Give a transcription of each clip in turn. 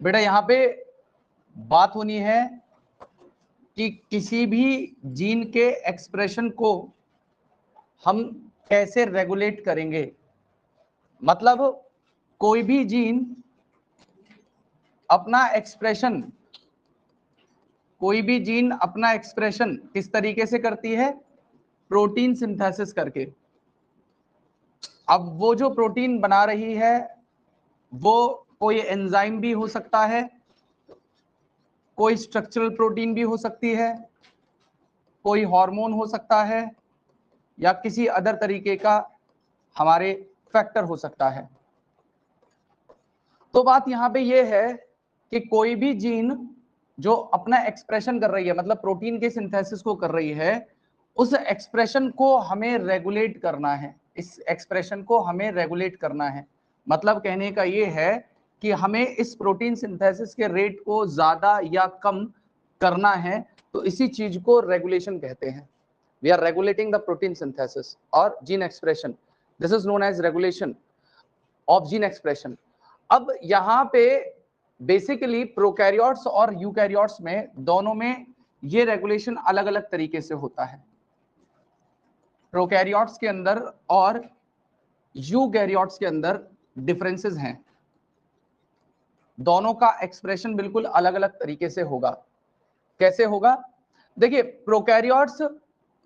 बेटा यहाँ पे बात होनी है कि किसी भी जीन के एक्सप्रेशन को हम कैसे रेगुलेट करेंगे। मतलब कोई भी जीन अपना एक्सप्रेशन किस तरीके से करती है, प्रोटीन सिंथेसिस करके। अब वो जो प्रोटीन बना रही है वो कोई एंजाइम भी हो सकता है, कोई स्ट्रक्चरल प्रोटीन भी हो सकती है, कोई हार्मोन हो सकता है, या किसी अदर तरीके का हमारे फैक्टर हो सकता है। तो बात यहां पे ये है कि कोई भी जीन जो अपना एक्सप्रेशन कर रही है, मतलब प्रोटीन के सिंथेसिस को कर रही है, उस एक्सप्रेशन को हमें रेगुलेट करना है। इस एक्सप्रेशन को हमें रेगुलेट करना है, मतलब कहने का ये है कि हमें इस प्रोटीन सिंथेसिस के रेट को ज्यादा या कम करना है। तो इसी चीज को रेगुलेशन कहते हैं। We are regulating the protein synthesis और gene expression. This is known as regulation of gene expression. अब यहाँ पे बेसिकली प्रोकैरियोट्स और यूकैरियोट्स में दोनों में ये रेगुलेशन अलग अलग तरीके से होता है। प्रोकैरियोट्स के अंदर और यूकैरियोट्स के अंदर डिफरेंसेस हैं। दोनों का एक्सप्रेशन बिल्कुल अलग अलग तरीके से होगा। कैसे होगा? देखिए, प्रोकैरियोट्स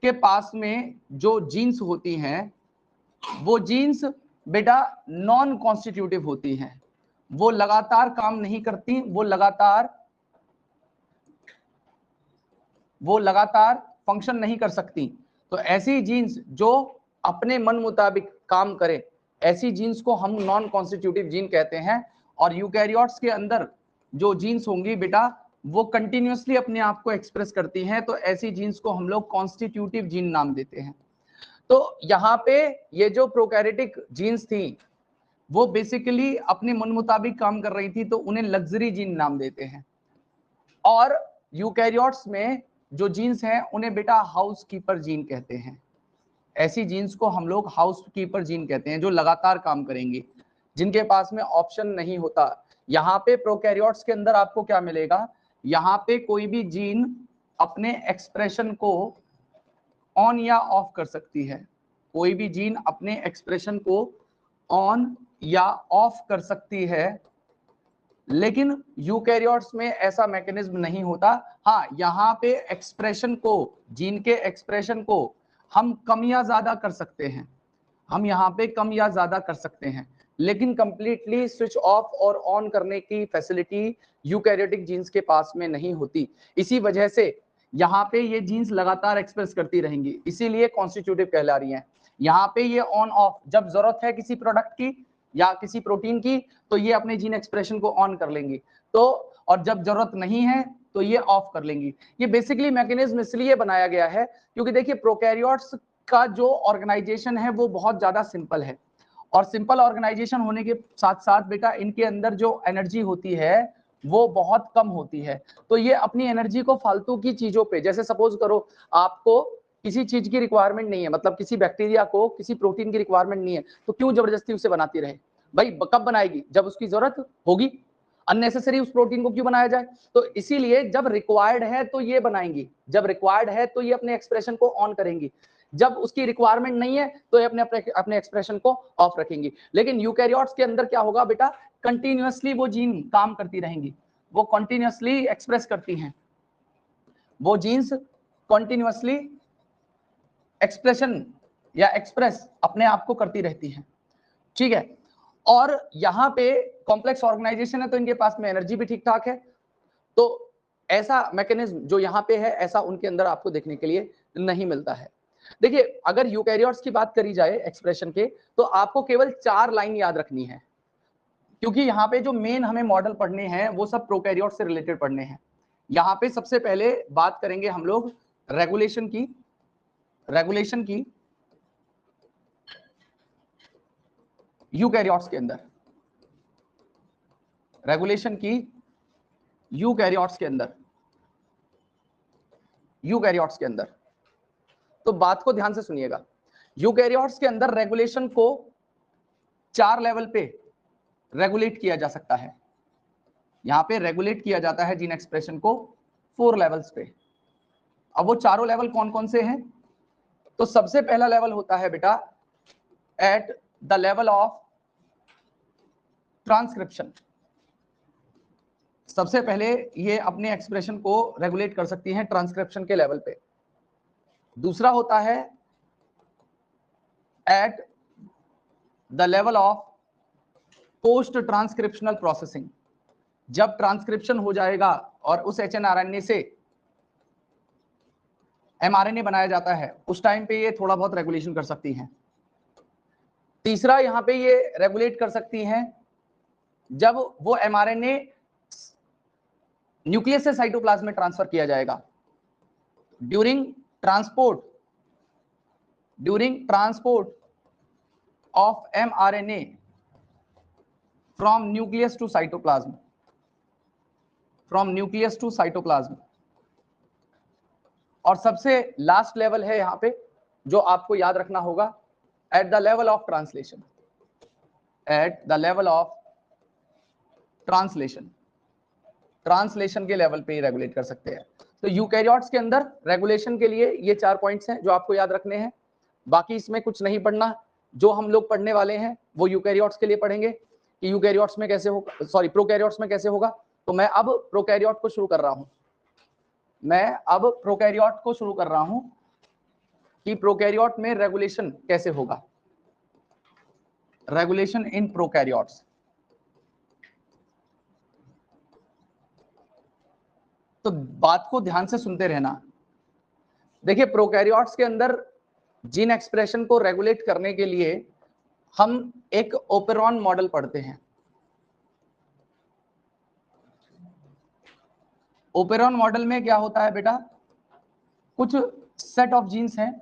के पास में जो जीन्स होती हैं वो जीन्स बेटा नॉन कॉन्स्टिट्यूटिव होती हैं। वो लगातार काम नहीं करती, वो लगातार फंक्शन नहीं कर सकती। तो ऐसी जीन्स जो अपने मन मुताबिक काम करे, ऐसी जीन्स को हम नॉन कॉन्स्टिट्यूटिव जीन कहते हैं। और यूकैरियोट्स के अंदर जो जीन्स होंगी बेटा वो कंटिन्यूअसली अपने आप को एक्सप्रेस करती हैं, तो ऐसी जीन्स को हम लोग कॉन्स्टिट्यूटिव जीन नाम देते हैं। तो यहाँ पे ये जो प्रोकैरियोटिक जीन्स थी वो बेसिकली अपने मन मुताबिक काम कर रही थी, तो उन्हें लग्जरी जीन नाम देते हैं। और यूकैरियोट्स में जो जीन्स हैं उन्हें बेटा हाउस कीपर जीन कहते हैं। ऐसी जीन्स को हम लोग हाउस कीपर जीन कहते हैं, जो लगातार काम करेंगी, जिनके पास में ऑप्शन नहीं होता। यहाँ पे प्रोकैरियोट्स के अंदर आपको क्या मिलेगा, यहाँ पे कोई भी जीन अपने एक्सप्रेशन को ऑन या ऑफ कर सकती है। कोई भी जीन अपने एक्सप्रेशन को ऑन या ऑफ कर सकती है, लेकिन यूकैरियोट्स में ऐसा मैकेनिज्म नहीं होता। हाँ, यहाँ पे एक्सप्रेशन को, जीन के एक्सप्रेशन को हम कम या ज्यादा कर सकते हैं, हम यहाँ पे कम या ज्यादा कर सकते हैं, लेकिन कंप्लीटली स्विच ऑफ और ऑन करने की फैसिलिटी यूकैरियोटिक जीन्स के पास में नहीं होती। इसी वजह से यहाँ पे ये जीन्स लगातार एक्सप्रेस करती रहेंगी, इसीलिए कॉन्स्टिट्यूटिव कहला रही हैं। यहाँ पे ये ऑन ऑफ, जब जरूरत है किसी प्रोडक्ट की या किसी प्रोटीन की तो ये अपने जीन एक्सप्रेशन को ऑन कर लेंगी, तो और जब जरूरत नहीं है तो ये ऑफ कर लेंगी। ये बेसिकली मैकेनिज्म इसलिए बनाया गया है क्योंकि देखिए प्रोकैरियोट्स का जो ऑर्गेनाइजेशन है वो बहुत ज्यादा सिंपल है, और सिंपल ऑर्गेनाइजेशन होने के साथ साथ बेटा इनके अंदर जो एनर्जी होती है वो बहुत कम होती है। तो ये अपनी एनर्जी को फालतू की चीजों पे, जैसे सपोज करो आपको किसी चीज की रिक्वायरमेंट नहीं है, मतलब किसी बैक्टीरिया को किसी प्रोटीन की रिक्वायरमेंट नहीं है, तो क्यों जबरदस्ती उसे बनाती रहे भाई? कब बनाएगी? जब उसकी जरूरत होगी। अननेसेसरी उस प्रोटीन को क्यों बनाया जाए? तो इसीलिए जब रिक्वायर्ड है तो ये बनाएंगी, जब रिक्वायर्ड है तो ये अपने एक्सप्रेशन को ऑन करेंगी, जब उसकी रिक्वायरमेंट नहीं है तो ये अपने एक्सप्रेशन को ऑफ रखेंगी। लेकिन यूकैरियोट्स के अंदर क्या होगा बेटा, कंटिन्यूअसली वो जीन काम करती रहेंगी, वो कंटिन्यूअसली एक्सप्रेस करती हैं, वो जीन्स कंटिन्यूअसली एक्सप्रेशन या एक्सप्रेस अपने आप को करती रहती हैं। ठीक है, और यहाँ पे कॉम्प्लेक्स ऑर्गेनाइजेशन है तो इनके पास में एनर्जी भी ठीक ठाक है। तो ऐसा मैकेनिज्म जो यहाँ पे है ऐसा उनके अंदर आपको देखने के लिए नहीं मिलता है। देखिए, अगर यूकैरियोट्स की बात करी जाए एक्सप्रेशन के, तो आपको केवल 4 लाइन याद रखनी है, क्योंकि यहाँ पे जो मेन हमें मॉडल पढ़ने हैं वो सब प्रोकैरियोट से रिलेटेड पढ़ने हैं। यहाँ पे सबसे पहले बात करेंगे हम लोग रेगुलेशन की यूकैरियोट्स के अंदर, रेगुलेशन की यूकैरियोट्स के अंदर। तो बात को ध्यान से सुनिएगा, यूकैरियोट्स के अंदर रेगुलेशन को 4 लेवल पे रेगुलेट किया जा सकता है। यहाँ पे रेगुलेट किया जाता है जीन एक्सप्रेशन को 4 लेवल्स पे। अब वो चारों लेवल कौन कौन से हैं? तो सबसे पहला लेवल होता है बेटा at the level of transcription. सबसे पहले ये अपने एक्सप्रेशन को रेगुलेट कर सकती हैं ट्रांसक्रिप्शन के लेवल पे। दूसरा होता है at the level of post transcriptional processing. जब ट्रांसक्रिप्शन हो जाएगा और उस एचएनआरएनए से एमआरएनए बनाया जाता है, उस टाइम पे ये थोड़ा बहुत रेगुलेशन कर सकती हैं। तीसरा यहां पे ये रेगुलेट कर सकती हैं जब वो एमआरएनए न्यूक्लियस से साइटोप्लाज्म में ट्रांसफर किया जाएगा। During transport of mRNA from nucleus to cytoplasm, और सबसे लास्ट लेवल है यहां पे जो आपको याद रखना होगा, at the level of translation. Translation के लेवल पे रेगुलेट कर सकते हैं। तो यूकैरियोट्स के अंदर रेगुलेशन के लिए ये 4 पॉइंट्स हैं जो आपको याद रखने हैं। बाकी इसमें कुछ नहीं पढ़ना। जो हम लोग पढ़ने वाले हैं वो यूकैरियोट्स के लिए पढ़ेंगे कि यूकैरियोट्स में कैसे होगा, सॉरी प्रोकैरियोट्स में कैसे होगा। तो मैं अब प्रोकैरियोट को शुरू कर रहा हूं कि प्रोकैरियोट में रेगुलेशन कैसे होगा। Regulation in prokaryotes. तो बात को ध्यान से सुनते रहना। देखिए प्रोकैरियोट्स के अंदर जीन एक्सप्रेशन को रेगुलेट करने के लिए हम एक ओपेरॉन मॉडल पढ़ते हैं। ओपेरॉन मॉडल में क्या होता है बेटा, कुछ सेट ऑफ जीन्स हैं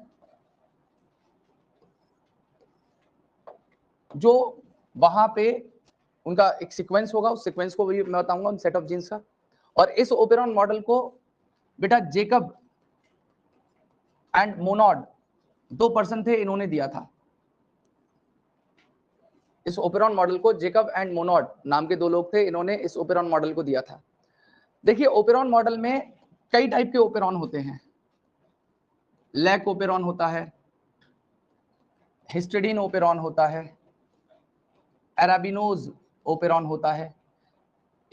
जो वहां पे उनका एक सीक्वेंस होगा, उस सीक्वेंस को भी मैं बताऊंगा उन सेट ऑफ जीन्स का। और इस ओपेरॉन मॉडल को बेटा जेकब एंड मोनोड 2 पर्सन थे, इन्होंने दिया था। इस ओपेरॉन मॉडल को जेकब एंड मोनोड नाम के 2 लोग थे, इन्होंने इस ओपेरॉन मॉडल को दिया था। देखिए ओपेरॉन मॉडल में कई टाइप के ओपेरॉन होते हैं। लैक ओपेरॉन होता है, हिस्टिडीन ओपेरॉन होता है, एराबिनोज ओपेरॉन होता है।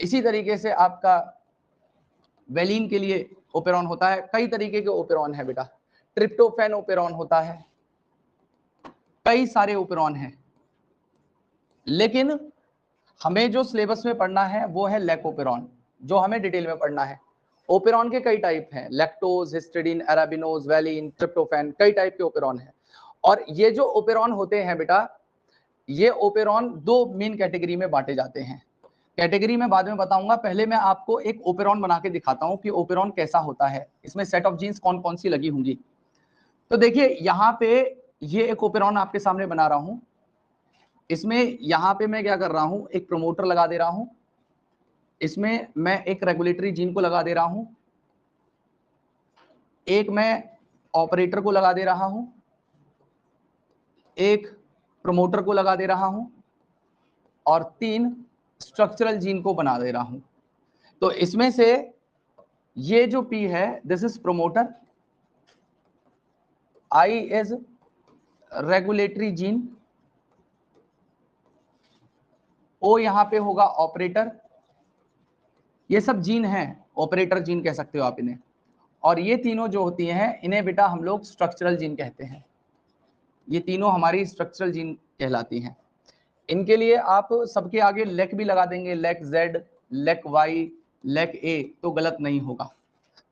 इसी तरीके से आपका वेलिन के लिए ओपेरॉन होता है। कई तरीके के ओपेरॉन है बेटा। ट्रिप्टोफैन ओपेरॉन होता है, कई सारे ओपेरॉन हैं। लेकिन हमें जो सिलेबस में पढ़ना है वो है लैक ओपेरॉन, जो हमें डिटेल में पढ़ना है। ओपेरॉन के कई टाइप हैं, लैक्टोज, हिस्टिडीन, एराबिनोज, वेलिन, ट्रिप्टोफैन, कई टाइप के ओपेरॉन हैं। और ये जो ओपेरॉन होते हैं बेटा, ये ओपेरॉन 2 मेन कैटेगरी में बांटे जाते हैं। कैटेगरी में बाद में बताऊंगा, पहले मैं आपको एक ओपेरॉन बना के दिखाता हूं कि ओपेरॉन कैसा होता है, इसमें सेट ऑफ जीन्स कौन कौन सी लगी होंगी। तो देखिए यहाँ पे ये एक ओपेरॉन आपके सामने बना रहा हूं। इसमें यहाँ पे मैं क्या कर रहा हूं, एक प्रमोटर लगा दे रहा हूं, इसमें मैं एक रेगुलेटरी जीन को लगा दे रहा हूं, एक मैं ऑपरेटर को लगा दे रहा हूं, एक प्रमोटर को लगा दे रहा हूं, और 3 स्ट्रक्चरल जीन को बना दे रहा हूं। तो इसमें से ये जो P है, this is promoter, I is regulatory gene, O यहां पे होगा ऑपरेटर। ये सब जीन हैं, ऑपरेटर जीन कह सकते हो आप इन्हें। और ये तीनों जो होती हैं, इन्हें बेटा हम लोग स्ट्रक्चरल जीन कहते हैं। ये तीनों हमारी स्ट्रक्चरल जीन कहलाती हैं। इनके लिए आप सबके आगे लेक भी लगा देंगे, lake Z, lake Y, lake A, तो गलत नहीं होगा।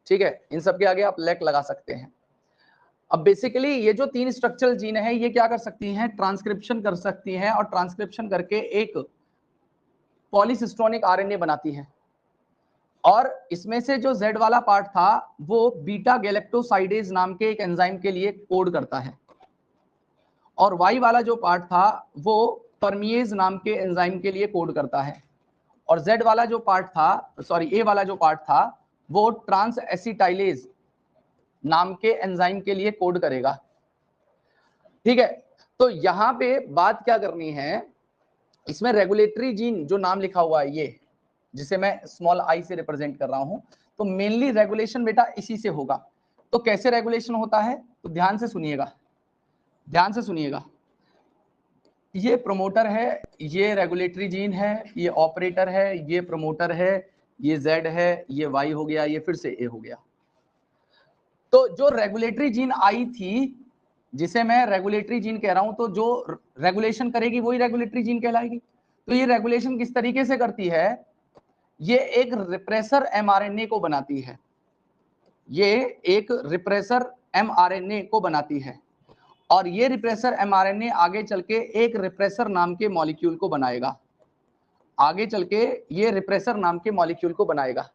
ठीक है, इन सब के आगे आप लेक लगा सकते हैं। अब बेसिकली ये जो 3 स्ट्रक्चरल जीन है, ये क्या कर सकती हैं, ट्रांसक्रिप्शन कर सकती हैं, और ट्रांसक्रिप्शन करके एक पॉलीसिस्टोनिक आरएनए बनाती है। और इसमें से जो Z वाला पार्ट था वो बीटा गैलेक्टोसाइडेज नाम के एक एंजाइम के लिए कोड करता है, और Y वाला जो पार्ट था वो परमिएज नाम के एंजाइम के लिए कोड करता है, और Z वाला जो पार्ट था, सॉरी A वाला जो पार्ट था, वो ट्रांस एसिटाइलेज नाम के एंजाइम के लिए कोड करेगा। ठीक है, तो यहां पे बात क्या करनी है, इसमें रेगुलेटरी जीन जो नाम लिखा हुआ है, जिसे मैं स्मॉल आई से रिप्रेजेंट कर रहा हूं। तो मेनली रेगुलेशन बेटा इसी से होगा। तो कैसे रेगुलेशन होता है, तो ध्यान से सुनिएगा, ध्यान से सुनिएगा। ये प्रमोटर है, ये रेगुलेटरी जीन है, ये ऑपरेटर है, ये प्रमोटर है, ये Z है, ये Y हो गया, ये फिर से A हो गया। तो जो रेगुलेटरी जीन आई थी, जिसे मैं रेगुलेटरी जीन कह रहा हूं, तो जो रेगुलेशन करेगी वही रेगुलेटरी जीन कहलाएगी। तो ये रेगुलेशन किस तरीके से करती है, ये एक रिप्रेसर mRNA को बनाती है, ये एक रिप्रेसर mRNA को बनाती है, और ये रिप्रेसर mRNA आगे चल के एक रिप्रेसर नाम के मॉलिक्यूल को बनाएगा, आगे चल के ये रिप्रेसर नाम के मॉलिक्यूल को बनाएगा,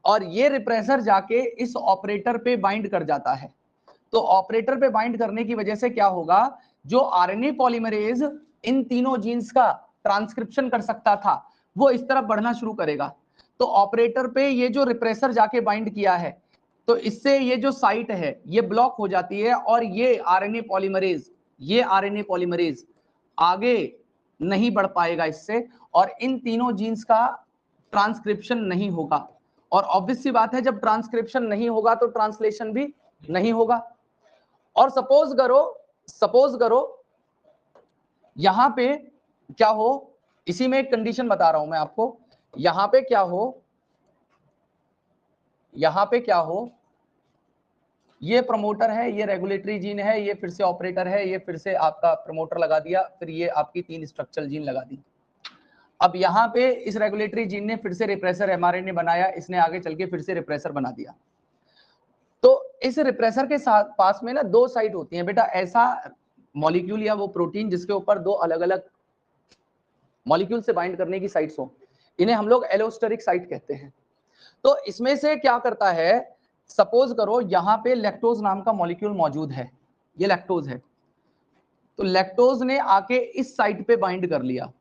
और ये रिप्रेसर जाके इस ऑपरेटर पे बाइंड कर जाता है। तो ऑपरेटर पे बाइंड करने की वजह से क्या होगा, जो आरएनए पॉलीमरेज इन तीनों जीन्स का ट्रांसक्रिप्शन कर सकता था, वो इस तरफ बढ़ना शुरू करेगा। तो ऑपरेटर पे ये जो रिप्रेसर जाके बाइंड किया है, तो इससे ये जो साइट है ये ब्लॉक हो जाती है, और ये आरएनए पॉलीमरेज आगे नहीं बढ़ पाएगा इससे, और इन तीनों जीन्स का ट्रांसक्रिप्शन नहीं होगा। और ऑब्वियस सी बात है, जब ट्रांसक्रिप्शन नहीं होगा तो ट्रांसलेशन भी नहीं होगा। और सपोज करो यहां पे क्या हो, इसी में एक कंडीशन बता रहा हूं मैं आपको, यहां पे क्या हो, ये प्रमोटर है, ये रेगुलेटरी जीन है, ये फिर से ऑपरेटर है, ये फिर से आपका प्रमोटर लगा दिया, फिर ये आपकी 3 स्ट्रक्चरल जीन लगा दी। अब यहाँ पे इस रेगुलेटरी जीन ने फिर से रिप्रेसर mRNA बनाया, इसने आगे चल के फिर से रिप्रेसर बना दिया। तो इस रिप्रेसर के साथ पास में ना 2 साइट होती हैं बेटा, ऐसा मॉलिक्यूल या वो प्रोटीन जिसके ऊपर 2 अलग अलग मॉलिक्यूल से बाइंड करने की साइट्स हो, इन्हें हम लोग एलोस्टेरिक साइट कहते हैं। तो इसमें से क्या करता है, सपोज करो यहाँ पे लैक्टोज नाम का मॉलिक्यूल मौजूद है, ये लैक्टोज है, तो लैक्टोज ने आके इस साइट पे बाइंड कर लिया,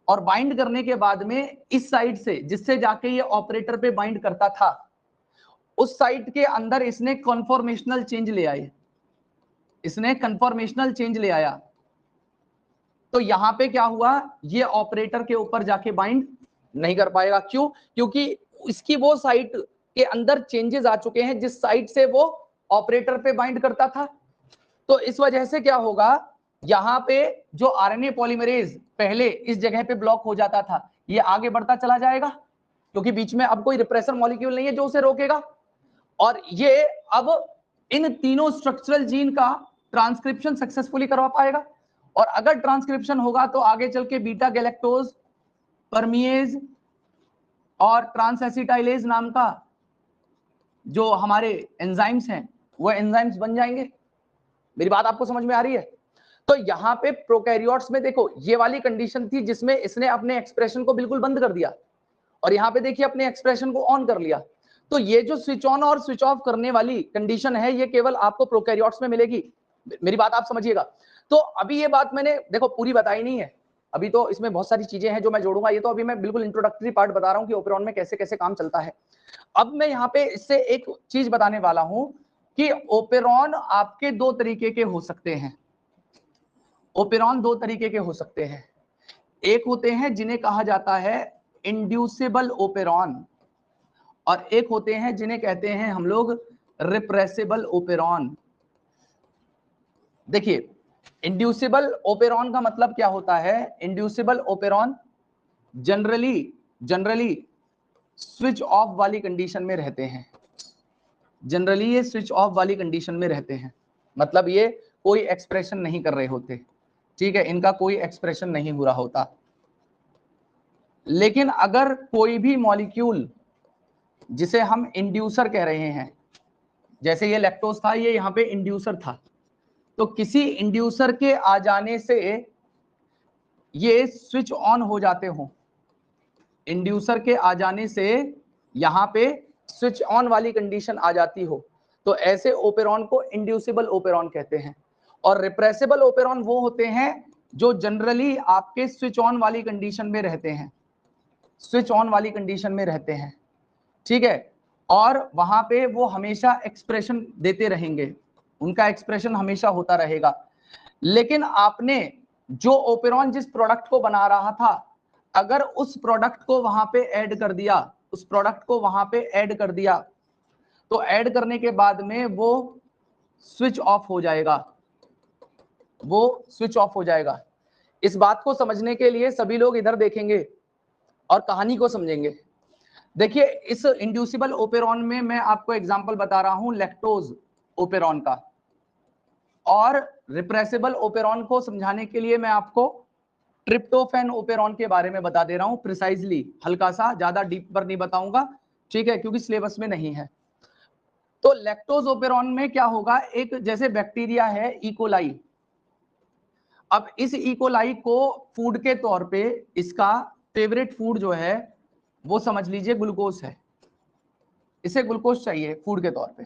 और बाइंड करने के बाद में इस साइड से जिससे जाके ये ऑपरेटर पे बाइंड करता था, उस साइट के अंदर इसने कन्फॉर्मेशनल चेंज ले आए, इसने कन्फॉर्मेशनल चेंज ले आया। तो यहां पे क्या हुआ, ये ऑपरेटर के ऊपर जाके बाइंड नहीं कर पाएगा। क्यों? क्योंकि इसकी वो साइट के अंदर चेंजेस आ चुके हैं जिस साइट से वो ऑपरेटर पे बाइंड करता था। तो इस वजह से क्या होगा, यहां पे जो आरएनए पॉलीमरेज पहले इस जगह पे ब्लॉक हो जाता था, ये आगे बढ़ता चला जाएगा, क्योंकि बीच में अब कोई रिप्रेसर मॉलिक्यूल नहीं है जो उसे रोकेगा, और ये अब इन तीनों स्ट्रक्चरल जीन का ट्रांसक्रिप्शन सक्सेसफुली करवा पाएगा। और अगर ट्रांसक्रिप्शन होगा तो आगे चल के बीटा गैलेक्टोज, परमिएज और ट्रांसएसिटाइलेज नाम का जो हमारे एंजाइम्स हैं, वो एंजाइम्स बन जाएंगे। मेरी बात आपको समझ में आ रही है? तो यहाँ पे प्रोकैरियोट्स में देखो ये वाली कंडीशन थी जिसमें इसने अपने एक्सप्रेशन को बिल्कुल बंद कर दिया, और यहाँ पे देखिए अपने एक्सप्रेशन को ऑन कर लिया। तो ये जो स्विच ऑन और स्विच ऑफ करने वाली कंडीशन है, ये केवल आपको प्रोकैरियोट्स में मिलेगी। मेरी बात आप समझिएगा। तो अभी ये बात मैंने देखो पूरी बताई नहीं है, अभी तो इसमें बहुत सारी चीजें हैं जो मैं जोड़ूंगा, ये तो अभी मैं बिल्कुल इंट्रोडक्टरी पार्ट बता रहा हूँ कि ओपेरॉन में कैसे कैसे काम चलता है। अब मैं यहाँ पे इससे एक चीज बताने वाला हूं कि ओपेरॉन आपके 2 तरीके के हो सकते हैं। ओपेरॉन 2 तरीके के हो सकते हैं, एक होते हैं जिन्हें कहा जाता है इंड्यूसिबल ओपेरॉन, और एक होते हैं जिन्हें कहते हैं हम लोग रिप्रेसिबल ओपेरॉन। देखिए इंड्यूसिबल ओपेरॉन का मतलब क्या होता है, inducible operon generally switch off वाली कंडीशन में रहते हैं, जनरली ये स्विच ऑफ वाली कंडीशन में रहते हैं, मतलब ये कोई एक्सप्रेशन नहीं कर रहे होते, ठीक है, इनका कोई एक्सप्रेशन नहीं हो रहा होता। लेकिन अगर कोई भी मॉलिक्यूल जिसे हम इंड्यूसर कह रहे हैं, जैसे ये लैक्टोज था, ये यहाँ पे इंड्यूसर था, तो किसी इंड्यूसर के आ जाने से ये स्विच ऑन हो जाते हो, इंड्यूसर के आ जाने से यहाँ पे स्विच ऑन वाली कंडीशन आ जाती हो, तो ऐसे ओपेरॉन को इंड्यूसिबल ओपेरॉन कहते हैं। और रिप्रेसिबल ओपेरॉन वो होते हैं जो जनरली आपके स्विच ऑन वाली कंडीशन में रहते हैं, स्विच ऑन वाली कंडीशन में रहते हैं, ठीक है, और वहां पे वो हमेशा एक्सप्रेशन देते रहेंगे, उनका एक्सप्रेशन हमेशा होता रहेगा। लेकिन आपने जो ओपेरॉन जिस प्रोडक्ट को बना रहा था, अगर उस प्रोडक्ट को वहां पे ऐड कर दिया, उस प्रोडक्ट को वहां पे ऐड कर दिया, तो ऐड करने के बाद में वो स्विच ऑफ हो जाएगा, वो स्विच ऑफ हो जाएगा। इस बात को समझने के लिए सभी लोग इधर देखेंगे और कहानी को समझेंगे। देखिए इस इंड्यूसिबल ओपेरॉन में मैं आपको एग्जांपल बता रहा हूं लैक्टोज ओपेरॉन का, और रिप्रेसिबल ओपेरॉन को समझाने के लिए मैं आपको ट्रिप्टोफैन ओपेरॉन के बारे में बता दे रहा हूं प्रिसाइजली, हल्का सा, ज्यादा डीप पर नहीं बताऊंगा, ठीक है, क्योंकि सिलेबस में नहीं है। तो लैक्टोज ओपेरॉन में क्या होगा, एक जैसे बैक्टीरिया है इकोलाई, अब इस इकोलाई को फूड के तौर पे इसका फेवरेट फूड जो है वो समझ लीजिए ग्लूकोज है, इसे ग्लूकोज चाहिए फूड के तौर पे,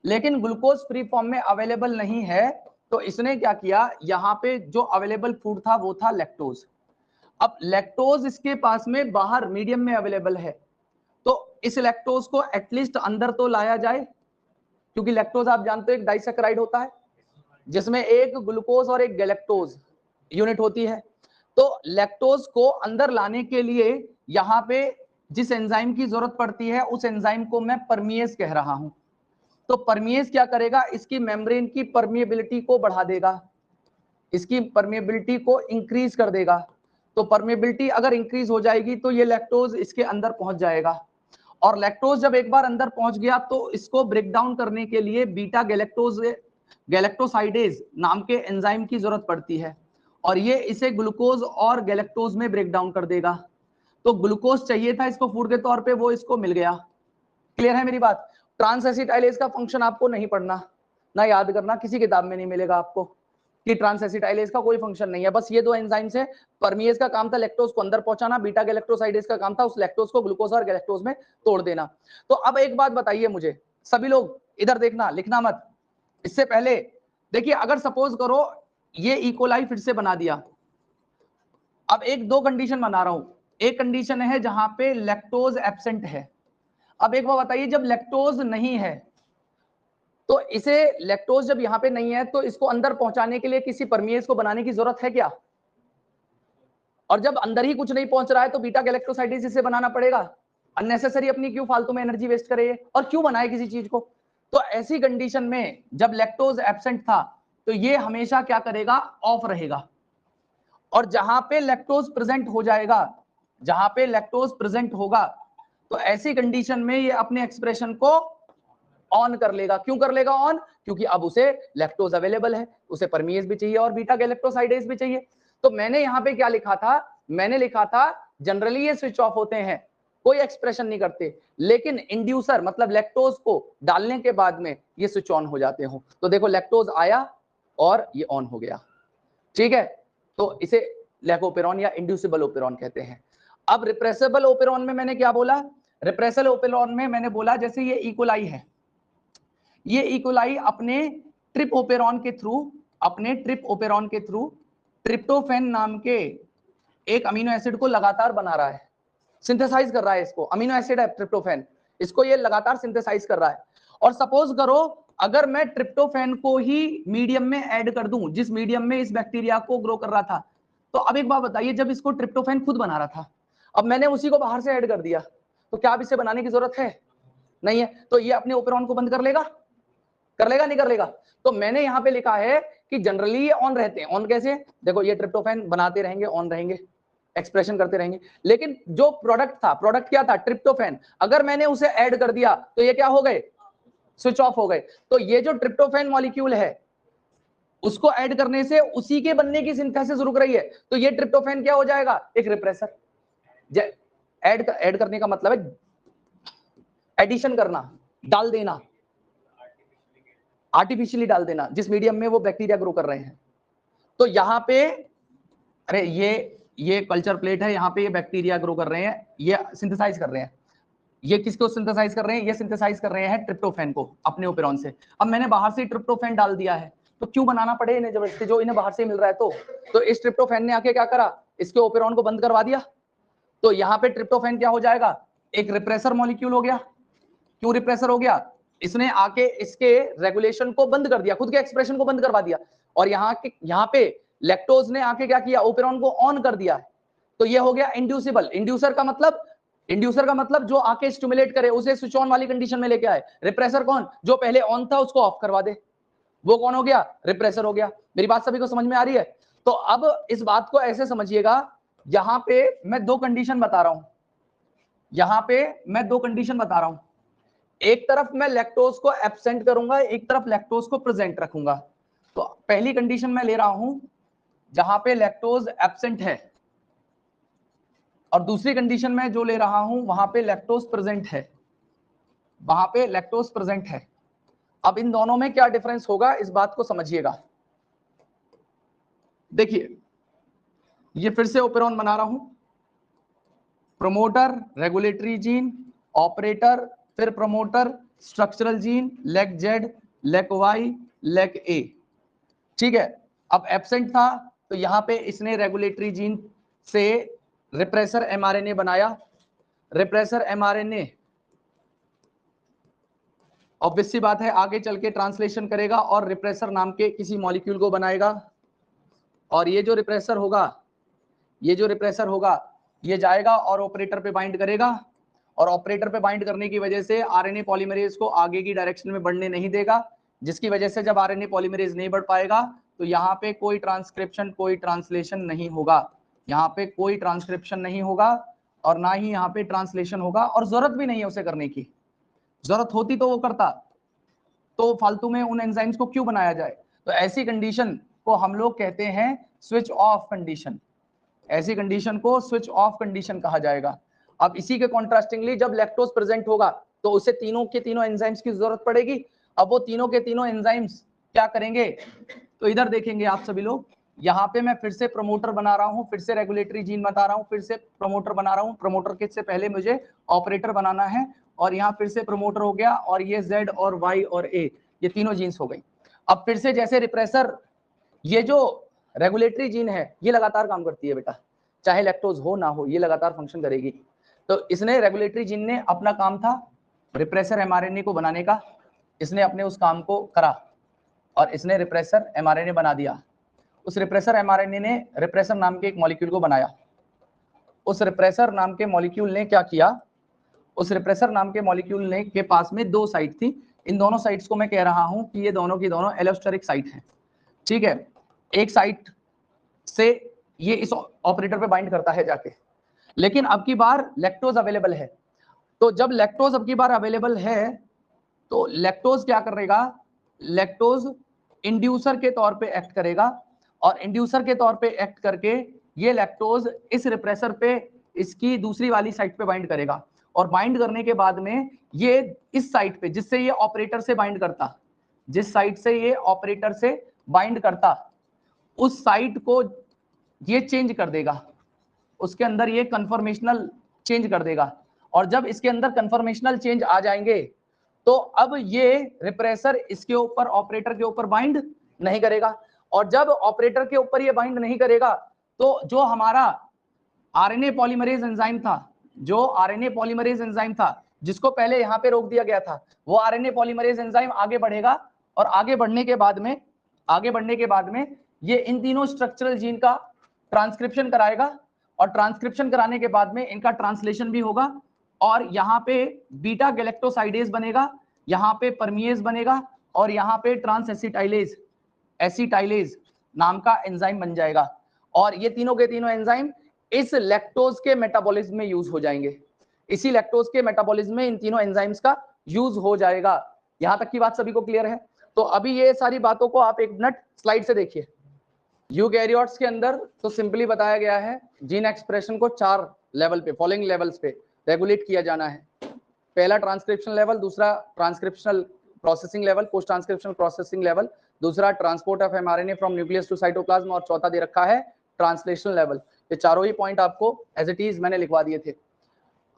लेकिन ग्लूकोज फ्री फॉर्म में अवेलेबल नहीं है, तो इसने क्या किया, यहाँ पे जो अवेलेबल फूड था वो था लैक्टोज। अब लैक्टोज इसके पास में बाहर मीडियम में अवेलेबल है, तो इस लैक्टोज को एटलीस्ट अंदर तो लाया जाए, क्योंकि लैक्टोज आप जानते हो एक डाइसैकेराइड होता है जिसमें एक ग्लूकोज और एक गैलेक्टोज यूनिट होती है। तो लैक्टोज को अंदर लाने के लिए यहाँ पे जिस एंजाइम की जरूरत पड़ती है उस एंजाइम को मैं परमिएज कह रहा हूं। तो परमिएज क्या करेगा, इसकी मेम्ब्रेन की परमिएबिलिटी को बढ़ा देगा, इसकी परमिएबिलिटी को इंक्रीज कर देगा। तो परमिएबिलिटी अगर इंक्रीज हो जाएगी तो ये लैक्टोज इसके अंदर पहुंच जाएगा, और लैक्टोज जब एक बार अंदर पहुंच गया तो इसको ब्रेक डाउन करने के लिए बीटा गैलेक्टोसाइडेज नाम के एंजाइम की जरूरत पड़ती है, और ये इसे ग्लूकोज और गैलेक्टोज में ब्रेक डाउन कर देगा। तो ग्लूकोज चाहिए था इसको फूड के तौर पे, वो इसको मिल गया। क्लियर है मेरी बात? ट्रांस एसिटाइलेज का फंक्शन आपको नहीं पढ़ना, ना याद करना, किसी किताब में नहीं मिलेगा आपको कि ट्रांस एसिटाइलेज का कोई फंक्शन नहीं है, बस ये दो एंजाइम से परमिएज का काम था लैक्टोज को अंदर पहुंचाना, बीटा गैलेक्टोसाइडेज का काम था उस लैक्टोज को ग्लूकोज और गैलेक्टोज में तोड़ देना। तो अब एक बात बताइए मुझे, सभी लोग इधर देखना, लिखना मत, इससे पहले देखिए, अगर सपोज करो ये इकोलाई फिर से बना दिया, अब एक दो कंडीशन बना रहा हूं, एक कंडीशन है जहां पे लैक्टोज एब्सेंट है। अब एक बार बताइए, जब लैक्टोज नहीं है तो इसे, लैक्टोज जब यहां पे नहीं है तो इसको अंदर पहुंचाने के लिए किसी परमिएज को बनाने की जरूरत है क्या? और जब अंदर ही कुछ नहीं पहुंच रहा है तो बीटा गैलेक्टोसाइडेज इसे बनाना पड़ेगा, अननेसेसरी अपनी क्यों फालतू में एनर्जी वेस्ट करे और क्यों बनाए किसी चीज को। तो ऐसी कंडीशन में जब लैक्टोज एब्सेंट था तो ये हमेशा क्या करेगा, ऑफ रहेगा, और जहां पे लैक्टोज प्रेजेंट हो जाएगा, जहां पे लैक्टोज प्रेजेंट होगा, तो ऐसी कंडीशन में ये अपने एक्सप्रेशन को ऑन कर लेगा। क्यों कर लेगा ऑन? क्योंकि अब उसे लैक्टोज अवेलेबल है, उसे परमिएज भी चाहिए और बीटा गैलेक्टोसाइडेज भी चाहिए। तो मैंने यहाँ पे क्या लिखा था, मैंने लिखा था जनरली ये स्विच ऑफ होते हैं, कोई एक्सप्रेशन नहीं करते, लेकिन इंड्यूसर मतलब लैक्टोज को डालने के बाद में ये स्विच ऑन हो जाते हो। तो देखो लैक्टोज आया और ये ऑन हो गया, ठीक है, तो इसे लैकोपेरॉन या इंड्यूसिबल ओपेरॉन कहते हैं। अब रिप्रेसिबल ओपेरॉन में मैंने क्या बोला, रिप्रेसल ओपेरॉन में मैंने बोला जैसे ये इकोलाई है, ये इकोलाई अपने ट्रिप ओपेरॉन के थ्रू, अपने ट्रिप ओपेरॉन के थ्रू ट्रिप्टोफैन नाम के एक अमीनो एसिड को लगातार बना रहा है, सिंथेसाइज कर रहा है इसको, अमीनो एसिड है ट्रिप्टोफैन, इसको ये लगातार सिंथेसाइज कर रहा है। और सपोज करो अगर मैं ट्रिप्टोफैन को ही मीडियम में ऐड कर दूं, जिस मीडियम में इस बैक्टीरिया को ग्रो कर रहा था, तो अब एक बात बताइए, जब इसको ट्रिप्टोफैन खुद बना रहा था, अब मैंने उसी को बाहर से ऐड कर दिया, तो क्या अब इसे बनाने की जरूरत है? नहीं है। तो ये अपने ओपेरॉन को बंद कर लेगा, कर लेगा नहीं कर लेगा? तो मैंने यहाँ पे लिखा है कि जनरली ये ऑन रहते हैं। ऑन कैसे? देखो ये ट्रिप्टोफैन बनाते रहेंगे, ऑन रहेंगे, एक्सप्रेशन करते रहेंगे, लेकिन जो प्रोडक्ट था, प्रोडक्ट क्या था, ट्रिप्टोफैन, अगर मैंने उसे ऐड कर दिया तो ये क्या हो गए, स्विच ऑफ हो गए। तो ये जो ट्रिप्टोफैन मॉलिक्यूल है उसको ऐड करने से उसी के बनने की सिंथेसिस रुक रही है, तो ये ट्रिप्टोफैन क्या हो जाएगा, एक रिप्रेसर। ऐड करने का मतलब है एडिशन करना, डाल देना, आर्टिफिशियली डाल देना जिस मीडियम में वो बैक्टीरिया ग्रो कर रहे हैं। तो यहाँ पे, अरे ये कल्चर प्लेट है, यहाँ पे ये बैक्टीरिया ग्रो कर रहे हैं, ये सिंथेसाइज कर रहे हैं। ये किसको सिंथेसाइज कर रहे हैं, ये सिंथेसाइज कर रहे हैं ट्रिप्टोफैन को अपने ओपेरॉन से। अब मैंने बाहर से ट्रिप्टोफैन डाल दिया है, तो क्यों बनाना पड़े इन्हें जबरदस्ती, जो इन्हें बाहर से मिल रहा है। तो इस ट्रिप्टोफैन ने आके क्या करा, इसके ओपेरॉन को बंद करवा दिया। तो यहाँ पे ट्रिप्टोफैन क्या हो जाएगा, एक रिप्रेसर मॉलिक्यूल हो गया। क्यों रिप्रेसर हो गया, इसने आके इसके रेगुलेशन को बंद कर दिया, खुद के एक्सप्रेशन को बंद करवा दिया। और यहाँ पे लैक्टोज ने आके क्या किया, ओपेरॉन को ऑन कर दिया है। तो ये हो गया इंड्यूसिबल। इंड्यूसर का मतलब जो आके स्टिमुलेट करे, उसे स्विच ऑन वाली कंडीशन में लेके आए। रिप्रेसर कौन? जो पहले ऑन था उसको ऑफ करवा दे, वो कौन हो गया? रिप्रेसर हो गया। मेरी बात सभी को समझ में आ रही है? तो अब इस बात को ऐसे समझिएगा, यहां पे मैं दो कंडीशन बता रहा हूं, एक तरफ मैं लैक्टोज को एब्सेंट करूंगा, एक तरफ लैक्टोज को प्रेजेंट रखूंगा। तो पहली कंडीशन मैं ले रहा हूं जहां पे लैक्टोज एब्सेंट है, और दूसरी कंडीशन में जो ले रहा हूं वहां पे लैक्टोज प्रेजेंट है, अब इन दोनों में क्या डिफरेंस होगा, इस बात को समझिएगा। देखिए, ये फिर से ओपेरॉन बना रहा हूं, प्रोमोटर, रेगुलेटरी जीन, ऑपरेटर, फिर promoter, structural gene, lac Z, lac Y, lac A. ठीक है, अब एब्सेंट था तो यहां पे इसने रेगुलेटरी जीन से रिप्रेसर एमआरएनए बनाया। रिप्रेसर एमआरएनए ऑब्वियस सी बात है आगे चल के ट्रांसलेशन करेगा और रिप्रेसर नाम के किसी मॉलिक्यूल को बनाएगा, और ये जो रिप्रेसर होगा ये जाएगा और ऑपरेटर पे बाइंड करेगा, और ऑपरेटर पे बाइंड करने की वजह से आरएनए पॉलीमरेज को आगे की डायरेक्शन में बढ़ने नहीं देगा, जिसकी वजह से जब आरएनए पॉलीमरेज नहीं बढ़ पाएगा तो यहाँ पे कोई ट्रांसक्रिप्शन, कोई ट्रांसलेशन नहीं होगा, यहाँ पे कोई ट्रांसक्रिप्शन नहीं होगा और ना ही यहाँ पे ट्रांसलेशन होगा, और जरूरत भी नहीं है उसे करने की। जरूरत होती तो वो करता, तो फालतू में उन एंजाइम्स को क्यों बनाया जाए। तो ऐसी कंडीशन को हम लोग कहते हैं स्विच ऑफ कंडीशन, ऐसी कंडीशन को स्विच ऑफ कंडीशन कहा जाएगा। अब इसी के कॉन्ट्रास्टिंगली जब लैक्टोज प्रेजेंट होगा तो उसे तीनों के तीनों एंजाइम्स की जरूरत पड़ेगी। अब वो तीनों के तीनों एंजाइम्स क्या करेंगे, तो इधर देखेंगे आप सभी लोग, यहाँ पे मैं फिर से प्रमोटर बना रहा हूँ, फिर से रेगुलेटरी जीन बता रहा हूँ, फिर से प्रमोटर बना रहा हूँ, प्रमोटर के से पहले मुझे ऑपरेटर बनाना है, और यहाँ फिर से प्रमोटर हो गया, और ये Z और Y और A ये तीनों जीन्स हो गई। अब फिर से जैसे रिप्रेसर, ये जो रेगुलेटरी जीन है ये लगातार काम करती है बेटा, चाहे लैक्टोज हो ना हो ये लगातार फंक्शन करेगी। तो इसने रेगुलेटरी जीन ने अपना काम था रिप्रेसर एमआरएनए को बनाने का, इसने अपने उस काम को करा और इसने रिप्रेसर एमआरएनए बना दिया। उस रिप्रेसर एमआरएनए ने रिप्रेसर नाम के एक मॉलिक्यूल को बनाया। उस रिप्रेसर नाम के मॉलिक्यूल ने क्या किया, उस रिप्रेसर नाम के मॉलिक्यूल ने के पास में दो साइट थी, इन दोनों साइट्स को मैं कह रहा हूं कि ये दोनों की दोनों एलोस्टेरिक साइट हैं। ठीक है, एक साइट से ये इस ऑपरेटर पे बाइंड करता है जाके, लेकिन अब की बार लैक्टोज अवेलेबल है। तो जब लैक्टोज अब की बार अवेलेबल है तो लैक्टोज क्या करेगा, लैक्टोज इंड्यूसर के तौर पे एक्ट करेगा, और इंड्यूसर के तौर पे एक्ट करके ये लैक्टोज इस रिप्रेसर पे इसकी दूसरी वाली साइट पे बाइंड करेगा, और बाइंड करने के बाद में ये इस साइट पे जिससे ये ऑपरेटर से बाइंड करता, जिस साइट से ये ऑपरेटर से बाइंड करता उस साइट को ये चेंज कर देगा, उसके अंदर ये कन्फर्मेशनल चेंज कर देगा, और जब इसके अंदर कन्फर्मेशनल चेंज आ जाएंगे तो अब ये रिप्रेसर इसके ऊपर ऑपरेटर के ऊपर बाइंड नहीं करेगा, और जब ऑपरेटर के ऊपर ये बाइंड नहीं करेगा तो जो हमारा आरएनए पॉलीमरेज एंजाइम था, जो आरएनए पॉलीमरेज एंजाइम था जिसको पहले यहां पे रोक दिया गया था, वो आरएनए पॉलीमरेज एंजाइम आगे बढ़ेगा, और आगे बढ़ने के बाद में ये इन तीनों स्ट्रक्चरल जीन का ट्रांसक्रिप्शन कराएगा, और ट्रांसक्रिप्शन कराने के बाद में इनका ट्रांसलेशन भी होगा, और यहाँ पे बीटा गैलेक्टोसाइडेज बनेगा, यहाँ पे परमिएज बनेगा, और यहाँ पे ट्रांस एसिटाइलेज नाम का एंजाइम बन जाएगा, और ये तीनों के तीनों एंजाइम इस लैक्टोज के मेटाबॉलिज्म में यूज हो जाएंगे, इसी लैक्टोज के मेटाबॉलिज्म में इन तीनों एंजाइम्स का यूज हो जाएगा। यहां तक की बात सभी को क्लियर है? तो अभी ये सारी बातों को आप एक मिनट स्लाइड से देखिए। यूकैरियोट्स के अंदर तो सिंपली बताया गया है जीन एक्सप्रेशन को 4 लेवल पे, फॉलोइंग लेवल्स पे रेगुलेट किया जाना है। पहला ट्रांसक्रिप्शन लेवल, दूसरा transcriptional processing level, post transcriptional processing level, दूसरा transport of mRNA from nucleus to cytoplasm, और चौथा दे रखा है ट्रांसलेशन लेवल। ये चारों ही पॉइंट आपको एज इट इज मैंने लिखवा दिए थे।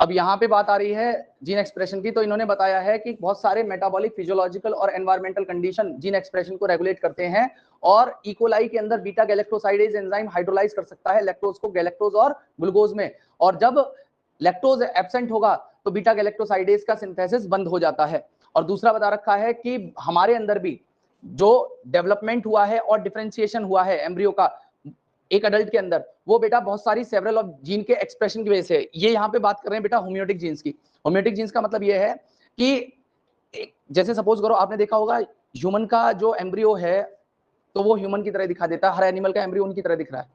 अब यहाँ पे बात आ रही है जीन एक्सप्रेशन की, तो इन्होंने बताया है कि बहुत सारे मेटाबॉलिक, फिजियोलॉजिकल और एनवायरमेंटल कंडीशन जीन एक्सप्रेशन को रेगुलेट करते हैं, और इकोलाई के अंदर बीटा गैलेक्टोसाइडेज एंजाइम हाइड्रोलाइज कर सकता है लैक्टोज को गैलेक्टोज और ग्लूकोज में, और जब लैक्टोज एब्सेंट होगा तो बीटा गैलेक्टोसाइडेज का सिंथेसिस बंद हो जाता है। और दूसरा बता रखा है कि हमारे अंदर भी जो डेवलपमेंट हुआ है और डिफरेंशिएशन हुआ है एम्ब्रियो का, एक अडल्ट के अंदर, वो बेटा बहुत सारी सेवरल ऑफ जीन के एक्सप्रेशन की वजह से। ये यहाँ पे बात कर रहे हैं बेटा होम्योटिक जीन्स की। होम्योटिक जीन्स का मतलब ये है कि जैसे सपोज करो आपने देखा होगा ह्यूमन का जो एम्ब्रियो है तो वो ह्यूमन की तरह दिखा देता है, हर एनिमल का एम्ब्रियो उनकी तरह दिख रहा है।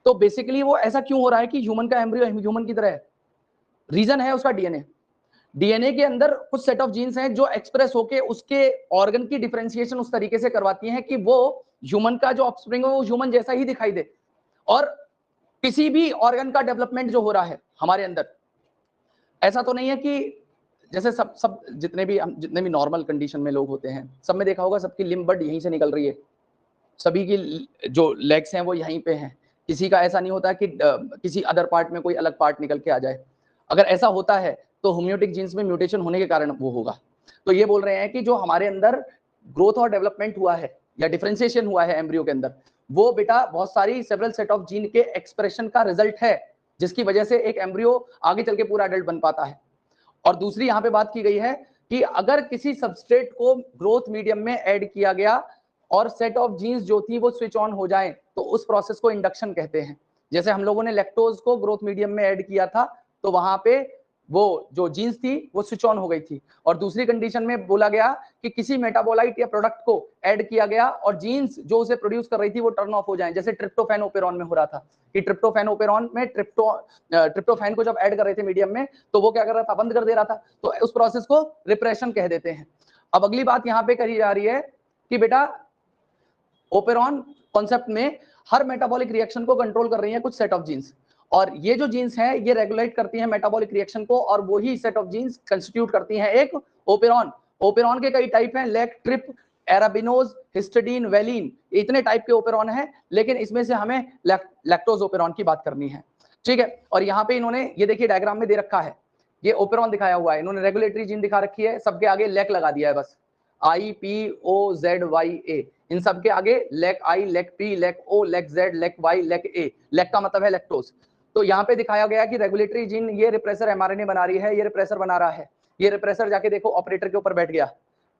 तो बेसिकली वो ऐसा क्यों हो रहा है कि ह्यूमन का एम्ब्रियो ह्यूमन की तरह है? रीजन है उसका डीएनए। डीएनए के अंदर कुछ सेट ऑफ जीन्स हैं जो एक्सप्रेस होके उसके ऑर्गन की डिफरेंशिएशन उस तरीके से करवाती हैं कि वो ह्यूमन का जो ऑफस्प्रिंग है वो ह्यूमन जैसा ही दिखाई दे। और किसी भी ऑर्गन का डेवलपमेंट जो हो रहा है हमारे अंदर, ऐसा तो नहीं है कि जैसे सब जितने भी नॉर्मल कंडीशन में लोग होते हैं, सब में देखा होगा सबकी लिम्ब बड यहीं से निकल रही है, सभी की जो लेग्स हैं वो यहीं पे हैं। किसी का ऐसा नहीं होता कि किसी अदर पार्ट में कोई अलग पार्ट निकल के आ जाए। अगर ऐसा होता है तो होम्योटिक जीन्स में म्यूटेशन होने के कारण वो होगा। तो ये बोल रहे हैं कि जो हमारे अंदर ग्रोथ और डेवलपमेंट हुआ है या डिफरेंशिएशन हुआ है एम्ब्रियो के अंदर, वो बेटा बहुत सारी सेवरल सेट ऑफ जीन के एक्सप्रेशन का रिजल्ट है, जिसकी वजह से एक एम्ब्रियो आगे चल के पूरा अडल्ट बन पाता है। और दूसरी यहाँ पे बात की गई है कि अगर किसी सबस्ट्रेट को ग्रोथ मीडियम में ऐड किया गया और सेट ऑफ जीन्स जो थी वो स्विच ऑन हो जाए तो उस प्रोसेस को इंडक्शन कहते हैं। जैसे हम लोगों ने लैक्टोज को ग्रोथ मीडियम में ऐड किया था तो वहां पे वो जो जीन्स थी वो स्विच ऑन हो गई थी। और दूसरी कंडीशन में बोला गया कि किसी मेटाबोलाइट या प्रोडक्ट को ऐड किया गया और जीन्स जो उसे प्रोड्यूस कर रही थी वो टर्न ऑफ हो जाए, जैसे ट्रिप्टोफैन ओपेरॉन में हो रहा था कि ट्रिप्टोफैन ओपेरॉन में ट्रिप्टोफैन को जब ऐड कर रहे थे मीडियम में तो वो क्या कर रहा था, बंद कर दे रहा था। तो उस प्रोसेस को रिप्रेशन कह देते हैं। अब अगली बात यहाँ पे कही जा रही है कि बेटा ओपेरॉन कॉन्सेप्ट में हर मेटाबॉलिक रिएक्शन को कंट्रोल कर रही है कुछ सेट ऑफ जीन्स, और ये जो जीन्स हैं ये रेगुलेट करती हैं मेटाबॉलिक रिएक्शन को, और वही सेट ऑफ जीन्स कंस्टिट्यूट करती हैं एक ओपेरॉन। ओपेरॉन के कई टाइप हैं, लेक, ट्रिप, एराबिनोज, हिस्टिडीन, वेलिन, इतने टाइप के ओपेरॉन हैं, लेकिन इसमें से हमें लैक्टोज ओपेरॉन की बात करनी है। ठीक है, और यहाँ पे इन्होंने ये देखिए डायग्राम में दे रखा है, ये ओपेरॉन दिखाया हुआ है, इन्होंने रेगुलेटरी जीन दिखा रखी है, सबके आगे लेक लगा दिया है बस, IPOZYA, इन सब के आगे lac I, lac P, lac O, lac Z, lac Y, lac A. Lac का मतलब है लैक्टोज। तो यहाँ पे दिखाया गया कि रेगुलेटरी जीन ये रिप्रेसर एमआरएनए बना रही है, ये रिप्रेसर बना रहा है, ये रिप्रेसर जाके देखो ऑपरेटर के ऊपर बैठ गया।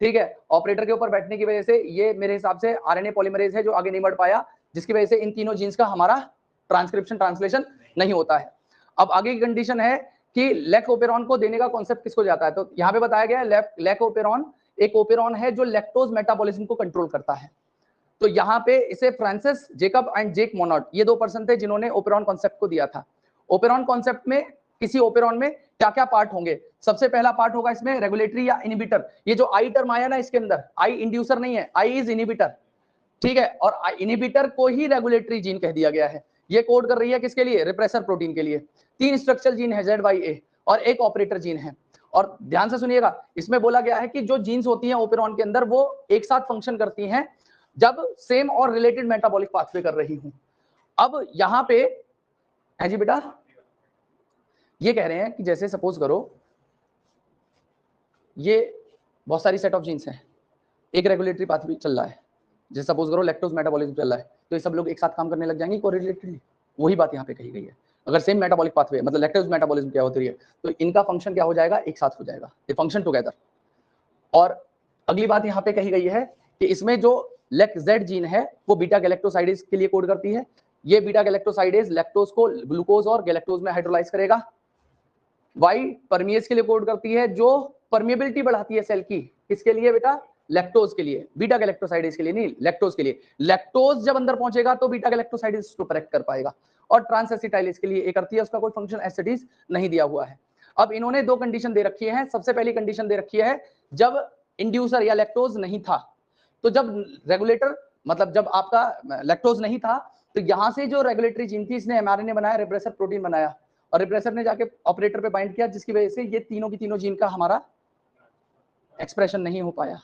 ठीक है, ऑपरेटर के ऊपर बैठने की वजह से ये मेरे हिसाब से आरएनए पॉलीमरेज है जो आगे नहीं बढ़ पाया, जिसकी वजह से इन तीनों जीन्स का हमारा ट्रांसक्रिप्शन ट्रांसलेशन नहीं होता है। अब आगे की कंडीशन है कि लेक ओपेरॉन को देने का कॉन्सेप्ट किसको जाता है, तो यहाँ पे बताया गया है लेक ओपेरॉन एक ओपेरॉन है जो लैक्टोज मेटाबॉलिज्म को कंट्रोल करता है। तो यहाँ पे इसे फ्रांसिस जेकब एंड जेक मोनॉट, ये 2 पर्सन थे जिन्होंने ओपेरॉन कॉन्सेप्ट को दिया था। ओपेरॉन कॉन्सेप्ट में किसी ओपेरॉन में क्या क्या पार्ट होंगे, सबसे पहला पार्ट होगा इसमें रेगुलेटरी या इनिबिटर। ये जो आई टर्म आया ना इसके अंदर, आई इंड्यूसर नहीं है, आई इज इनिबिटर। ठीक है, और इनिबिटर को ही रेगुलेटरी जीन कह दिया गया है। ये कोड कर रही है किसके लिए, रिप्रेसर प्रोटीन के लिए। 3 स्ट्रक्चरल जीन है ZYA और एक ऑपरेटर जीन है। और ध्यान से सुनिएगा, इसमें बोला गया है कि जो जीन्स होती हैं ओपेरॉन के अंदर वो एक साथ फंक्शन करती हैं जब सेम और रिलेटेड मेटाबॉलिक पाथवे कर रही हूं। अब यहां पे है जी बेटा, ये कह रहे हैं कि जैसे सपोज करो ये बहुत सारी सेट ऑफ जीन्स हैं, एक रेगुलेटरी पाथवे चल रहा है, जैसे सपोज करो लैक्टोज मेटाबॉलिज्म चल रहा है, तो ये सब लोग एक साथ काम करने लग जाएंगे कोरिलेटेडली। वही बात यहाँ पे कही गई है, अगर सेम मेटाबॉलिक पाथवे मतलब लैक्टोज मेटाबॉलिज्म क्या होती है तो इनका फंक्शन क्या हो जाएगा, एक साथ हो जाएगा, ये फंक्शन टुगेदर। और अगली बात यहाँ पे कही गई है कि इसमें जो लेक-जेड जीन है वो बीटा गैलेक्टोसाइडेज के लिए कोड करती है। ये बीटा गैलेक्टोसाइडेज लैक्टोज को ग्लूकोज और गैलेक्टोज में हाइड्रोलाइज करेगा। वाई परमिएज के लिए कोड करती है जो परमिएबिलिटी बढ़ाती है सेल की, किसके लिए बेटा, लैक्टोज के लिए, बीटा गैलेक्टोसाइडेज के लिए नहीं, लैक्टोज के लिए। लैक्टोज जब अंदर पहुंचेगा तो बीटा गैलेक्टोसाइडेज उसको करेक्ट कर पाएगा। और ट्रांसएसिटाइलेज के लिए एक करती है, उसका कोई फंक्शन एसिडीज नहीं दिया हुआ है। अब इन्होंने 2 कंडीशन दे रखी है। सबसे पहली कंडीशन दे रखी है जब इंड्यूसर या लैक्टोज नहीं था, तो जब रेगुलेटर मतलब जब आपका लैक्टोज नहीं था तो यहां से जो रेगुलेटरी जीन थी इसने एमआरएनए बनाया, रिप्रेसर प्रोटीन बनाया, और रिप्रेसर ने जाके ऑपरेटर पे बाइंड किया, जिसकी वजह से ये तीनों की तीनों जीन का हमारा एक्सप्रेशन नहीं हो पाया।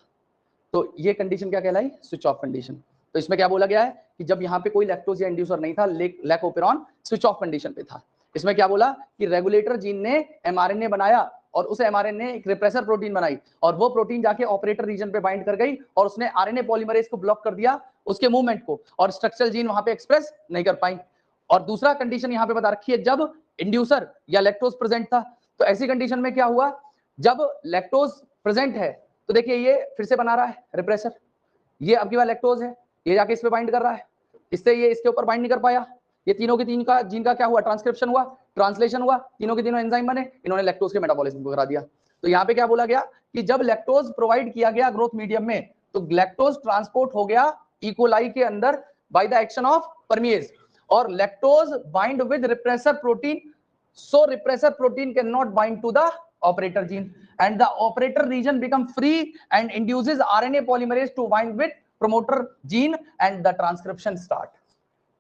तो ये कंडीशन क्या कहलाई, स्विच ऑफ कंडीशन। तो इसमें क्या बोला गया है कि जब यहाँ पे कोई लैक्टोज या इंड्यूसर नहीं था, lac operon switch off condition पे था। इसमें क्या बोला कि रेगुलेटर जीन ने एमआरएनए बनाया और उस एमआरएनए एक रिप्रेसर प्रोटीन बनाई, और वो प्रोटीन जाके ऑपरेटर रीजन पे बाइंड कर गई और उसने आरएनए पॉलीमरेज को ब्लॉक कर दिया उसके मूवमेंट को, और स्ट्रक्चरल जीन वहां पे एक्सप्रेस नहीं कर पाई। और दूसरा कंडीशन यहाँ पे बता रखी है जब इंड्यूसर या लैक्टोज प्रेजेंट था। तो ऐसी कंडीशन में क्या हुआ, जब लैक्टोज प्रेजेंट है तो देखिए ये फिर से बना रहा है रिप्रेसर, ये अब की बार लैक्टोज है, ये जाके इस पे बाइंड कर रहा है, इससे ये इसके ऊपर बाइंड नहीं कर पाया, ये तीनों के तीन का जीन का क्या हुआ, ट्रांसक्रिप्शन हुआ, ट्रांसलेशन हुआ, तीनों के तीनों एंजाइम बने, इन्होंने लैक्टोज के मेटाबॉलिज्म को करा दिया। तो यहाँ पे क्या बोला गया कि जब लैक्टोज प्रोवाइड किया गया ग्रोथ मीडियम में तो लैक्टोज ट्रांसपोर्ट हो गया इकोलाई के अंदर by the action of permease, और lactose bind with repressor protein, so repressor protein cannot bind to the operator gene and the operator region become free and induces RNA polymerase to bind with promoter gene and the transcription start।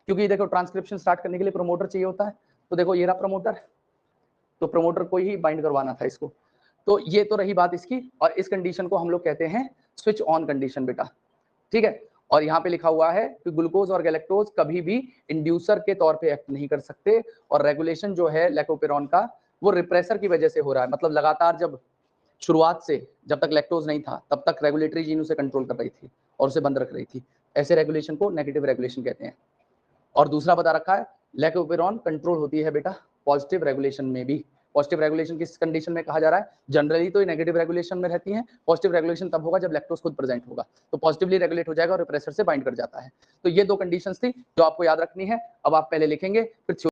क्योंकि देखो transcription start करने के लिए promoter चाहिए होता है, तो देखो ये रहा प्रोमोटर, तो प्रोमोटर को ही बाइंड करवाना था इसको। तो ये तो रही बात इसकी, और इस कंडीशन को हम लोग कहते हैं स्विच ऑन कंडीशन बेटा, ठीक है। और यहाँ पे लिखा हुआ है कि ग्लूकोज और गैलेक्टोज कभी भी इंड्यूसर के तौर पे एक्ट नहीं कर सकते, और रेगुलेशन जो है लैक्टोपेरॉन का वो रिप्रेसर की वजह से हो रहा है। मतलब लगातार जब शुरुआत से जब तक लैक्टोज नहीं था तब तक रेगुलेटरी जीन उसे कंट्रोल कर रही थी और उसे बंद रख रही थी, ऐसे रेगुलेशन को नेगेटिव रेगुलेशन कहते हैं। और दूसरा बता रखा है लैक्टोपेरॉन कंट्रोल होती है बेटा पॉजिटिव रेगुलेशन में भी। पॉजिटिव रेगुलेशन किस कंडीशन में कहा जा रहा है, जनरली तो ये नेगेटिव रेगुलेशन में रहती है, पॉजिटिव रेगुलेशन तब होगा जब लैक्टोज खुद प्रेजेंट होगा, तो पॉजिटिवली रेगुलेट हो जाएगा और रिप्रेसर से बाइंड कर जाता है। तो ये दो कंडीशंस थी जो आपको याद रखनी है। अब आप पहले लिखेंगे फिर